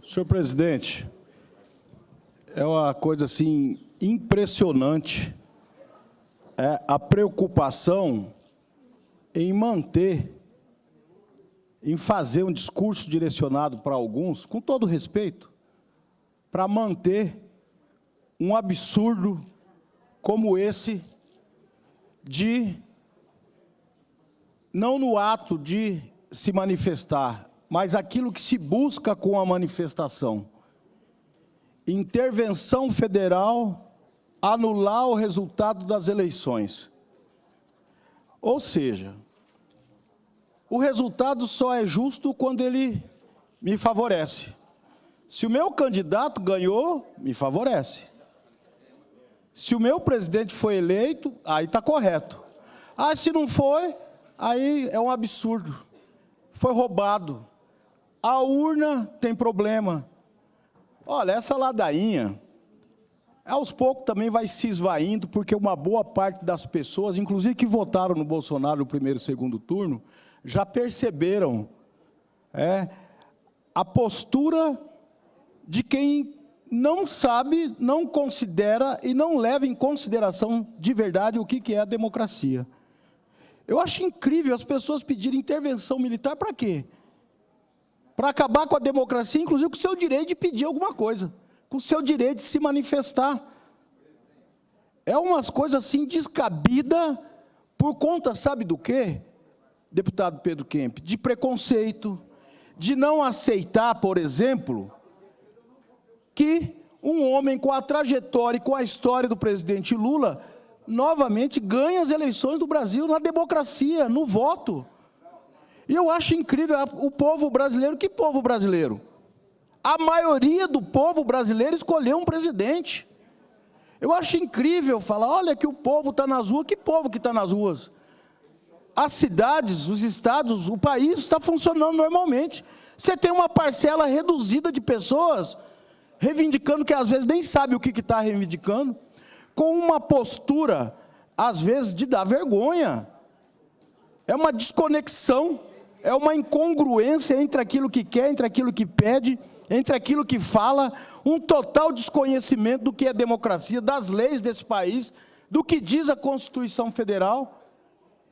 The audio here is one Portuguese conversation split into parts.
Senhor presidente, é uma coisa assim impressionante a preocupação em manter, em fazer um discurso direcionado para alguns, com todo respeito, para manter um absurdo como esse de, não no ato de se manifestar, mas aquilo que se busca com a manifestação. Intervenção federal, anular o resultado das eleições. Ou seja, o resultado só é justo quando ele me favorece. Se o meu candidato ganhou, me favorece. Se o meu presidente foi eleito, aí está correto. Ah, se não foi, aí é um absurdo. Foi roubado. A urna tem problema. Olha, essa ladainha, aos poucos também vai se esvaindo, porque uma boa parte das pessoas, inclusive que votaram no Bolsonaro no primeiro e segundo turno, já perceberam a postura de quem não sabe, não considera e não leva em consideração de verdade o que é a democracia. Eu acho incrível as pessoas pedirem intervenção militar para quê? Para acabar com a democracia, inclusive com o seu direito de pedir alguma coisa, com o seu direito de se manifestar. É umas coisas assim descabidas por conta, sabe do quê, deputado Pedro Kemp? De preconceito, de não aceitar, por exemplo, que um homem com a trajetória e com a história do presidente Lula, novamente ganha as eleições do Brasil na democracia, no voto. E eu acho incrível o povo brasileiro. Que povo brasileiro? A maioria do povo brasileiro escolheu um presidente. Eu acho incrível falar, olha que o povo está nas ruas. Que povo que está nas ruas? As cidades, os estados, o país está funcionando normalmente. Você tem uma parcela reduzida de pessoas reivindicando que às vezes nem sabe o que está reivindicando, com uma postura, às vezes, de dar vergonha. É uma desconexão, é uma incongruência entre aquilo que quer, entre aquilo que pede, entre aquilo que fala, um total desconhecimento do que é democracia, das leis desse país, do que diz a Constituição Federal.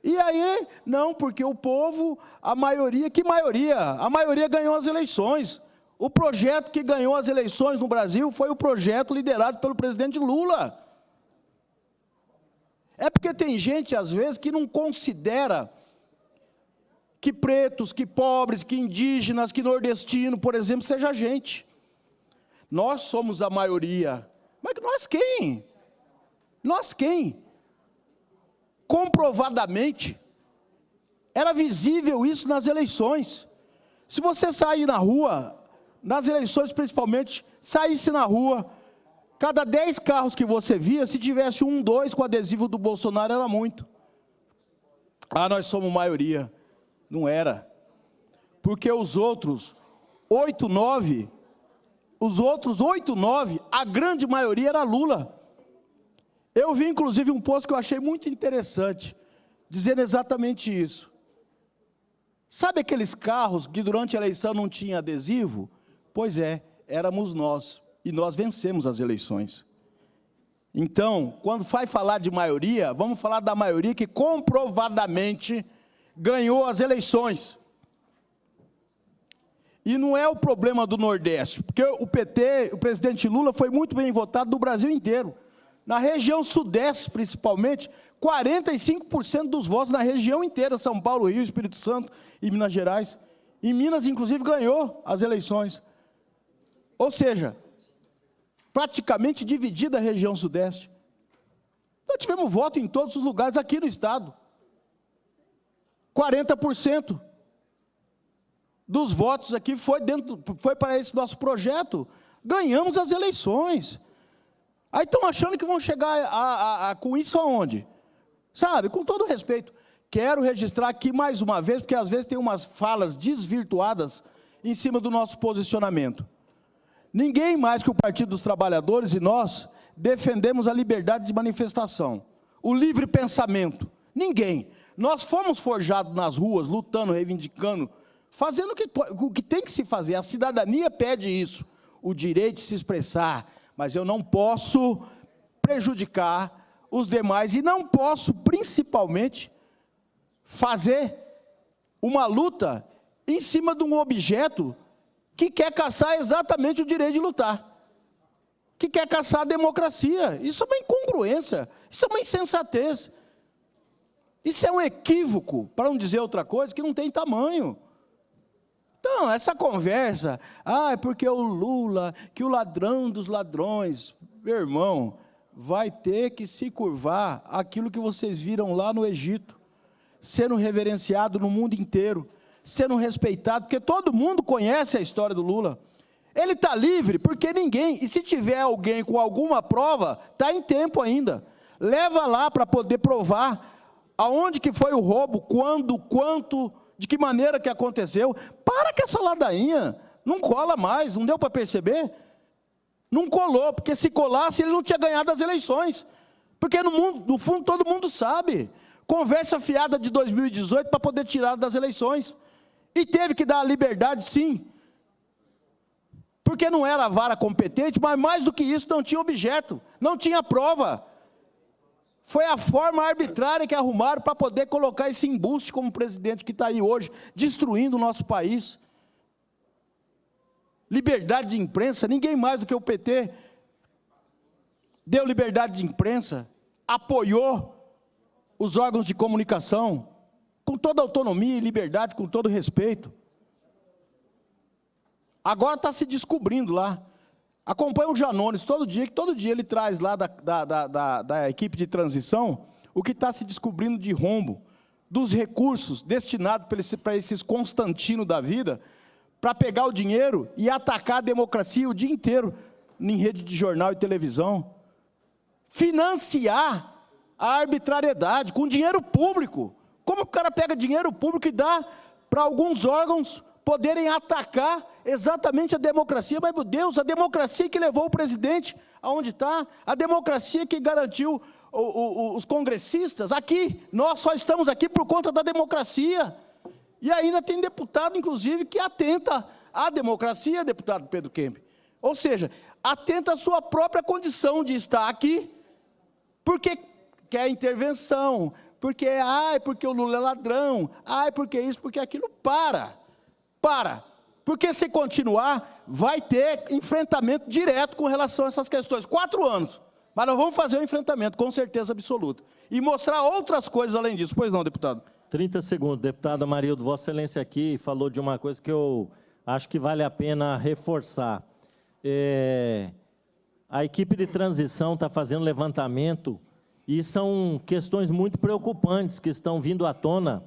E aí, não, porque o povo, a maioria, que maioria? A maioria ganhou as eleições. O projeto que ganhou as eleições no Brasil foi o projeto liderado pelo presidente Lula. É porque tem gente, às vezes, que não considera que pretos, que pobres, que indígenas, que nordestino, por exemplo, seja gente. Nós somos a maioria. Mas nós quem? Nós quem? Comprovadamente, era visível isso nas eleições. Se você sair na rua, nas eleições principalmente, saísse na rua, cada 10 carros que você via, se tivesse 1, 2 com adesivo do Bolsonaro, era muito. Ah, nós somos maioria. Não era. Porque os outros 8, 9, a grande maioria era Lula. Eu vi, inclusive, um post que eu achei muito interessante, dizendo exatamente isso. Sabe aqueles carros que durante a eleição não tinha adesivo? Pois é, éramos nós. E nós vencemos as eleições. Então, quando vai falar de maioria, vamos falar da maioria que comprovadamente ganhou as eleições. E não é o problema do Nordeste, porque o PT, o presidente Lula, foi muito bem votado no Brasil inteiro. Na região Sudeste, principalmente, 45% dos votos na região inteira, São Paulo, Rio, Espírito Santo e Minas Gerais. Em Minas, inclusive, ganhou as eleições. Ou seja, praticamente dividida a região Sudeste. Nós tivemos voto em todos os lugares aqui no Estado. 40% dos votos aqui foi para esse nosso projeto. Ganhamos as eleições. Aí estão achando que vão chegar com isso aonde? Sabe, com todo respeito, quero registrar aqui mais uma vez, porque às vezes tem umas falas desvirtuadas em cima do nosso posicionamento. Ninguém mais que o Partido dos Trabalhadores e nós defendemos a liberdade de manifestação, o livre pensamento. Ninguém. Nós fomos forjados nas ruas, lutando, reivindicando, fazendo o que tem que se fazer. A cidadania pede isso, o direito de se expressar, mas eu não posso prejudicar os demais e não posso, principalmente, fazer uma luta em cima de um objeto que quer caçar exatamente o direito de lutar, que quer caçar a democracia. Isso é uma incongruência, isso é uma insensatez, isso é um equívoco, para não dizer outra coisa, que não tem tamanho. Então, essa conversa, é porque o Lula, que o ladrão dos ladrões, meu irmão, vai ter que se curvar aquilo que vocês viram lá no Egito, sendo reverenciado no mundo inteiro, sendo respeitado, porque todo mundo conhece a história do Lula. Ele está livre porque ninguém, e se tiver alguém com alguma prova, está em tempo ainda. Leva lá para poder provar aonde que foi o roubo, quando, quanto, de que maneira que aconteceu. Para com essa ladainha, não cola mais, não deu para perceber? Não colou, porque se colasse ele não tinha ganhado as eleições. Porque no fundo todo mundo sabe. Conversa fiada de 2018 para poder tirar das eleições. E teve que dar a liberdade, sim. Porque não era a vara competente, mas mais do que isso, não tinha objeto, não tinha prova. Foi a forma arbitrária que arrumaram para poder colocar esse embuste como presidente que está aí hoje, destruindo o nosso país. Liberdade de imprensa, ninguém mais do que o PT deu liberdade de imprensa, apoiou os órgãos de comunicação, com toda autonomia e liberdade, com todo respeito. Agora está se descobrindo lá. Acompanha o Janones todo dia, que todo dia ele traz lá da equipe de transição o que está se descobrindo de rombo, dos recursos destinados para esses Constantino da vida, para pegar o dinheiro e atacar a democracia o dia inteiro, em rede de jornal e televisão. Financiar a arbitrariedade com dinheiro público. Como o cara pega dinheiro público e dá para alguns órgãos poderem atacar exatamente a democracia? Mas, meu Deus, a democracia que levou o presidente aonde está, a democracia que garantiu os congressistas, aqui, nós só estamos aqui por conta da democracia. E ainda tem deputado, inclusive, que atenta à democracia, deputado Pedro Kemp. Ou seja, atenta à sua própria condição de estar aqui, porque quer intervenção, porque, porque o Lula é ladrão, porque isso, porque aquilo. Para, porque se continuar, vai ter enfrentamento direto com relação a essas questões. 4 anos, mas nós vamos fazer um enfrentamento, com certeza absoluta, e mostrar outras coisas além disso. Pois não, deputado? 30 segundos. Deputado Amarildo, Vossa Excelência aqui falou de uma coisa que eu acho que vale a pena reforçar. A equipe de transição está fazendo levantamento e são questões muito preocupantes que estão vindo à tona.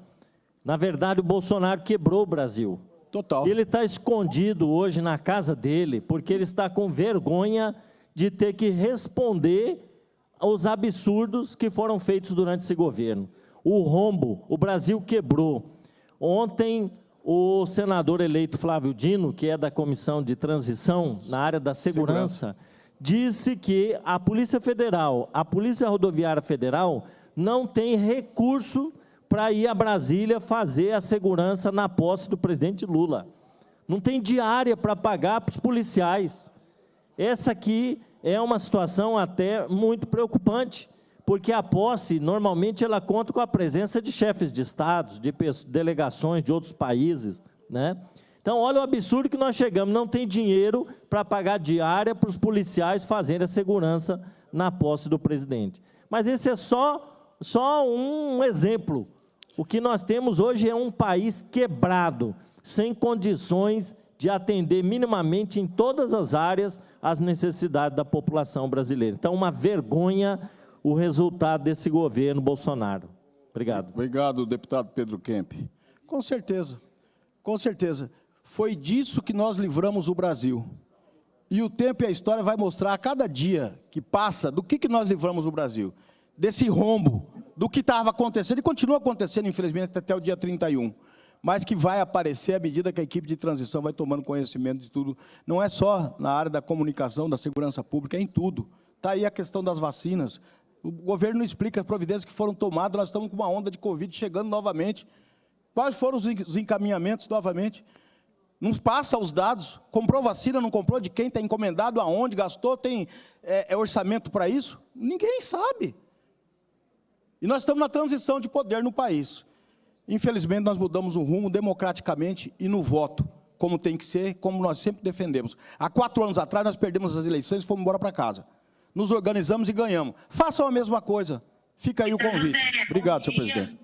Na verdade, o Bolsonaro quebrou o Brasil. Total. Ele está escondido hoje na casa dele, porque ele está com vergonha de ter que responder aos absurdos que foram feitos durante esse governo. O rombo, o Brasil quebrou. Ontem, o senador eleito Flávio Dino, que é da Comissão de Transição, na área da segurança, disse que a Polícia Federal, a Polícia Rodoviária Federal, não tem recurso para ir a Brasília fazer a segurança na posse do presidente Lula. Não tem diária para pagar para os policiais. Essa aqui é uma situação até muito preocupante, porque a posse, normalmente, ela conta com a presença de chefes de estados, de delegações de outros países, né? Então, olha o absurdo que nós chegamos, não tem dinheiro para pagar diária para os policiais fazerem a segurança na posse do presidente. Mas esse é só um exemplo. O que nós temos hoje é um país quebrado, sem condições de atender minimamente em todas as áreas as necessidades da população brasileira. Então, uma vergonha o resultado desse governo Bolsonaro. Obrigado. Obrigado, deputado Pedro Kemp. Com certeza, com certeza. Foi disso que nós livramos o Brasil. E o tempo e a história vai mostrar a cada dia que passa do que nós livramos o Brasil. Desse rombo, do que estava acontecendo, e continua acontecendo, infelizmente, até o dia 31. Mas que vai aparecer à medida que a equipe de transição vai tomando conhecimento de tudo. Não é só na área da comunicação, da segurança pública, é em tudo. Está aí a questão das vacinas. O governo não explica as providências que foram tomadas, nós estamos com uma onda de Covid chegando novamente. Quais foram os encaminhamentos, novamente? Não passa os dados, comprou vacina, não comprou, de quem está encomendado, aonde, gastou, tem orçamento para isso? Ninguém sabe. E nós estamos na transição de poder no país. Infelizmente, nós mudamos o rumo democraticamente e no voto, como tem que ser, como nós sempre defendemos. Há 4 anos atrás, nós perdemos as eleições e fomos embora para casa. Nos organizamos e ganhamos. Façam a mesma coisa. Fica aí o convite. Obrigado, senhor presidente.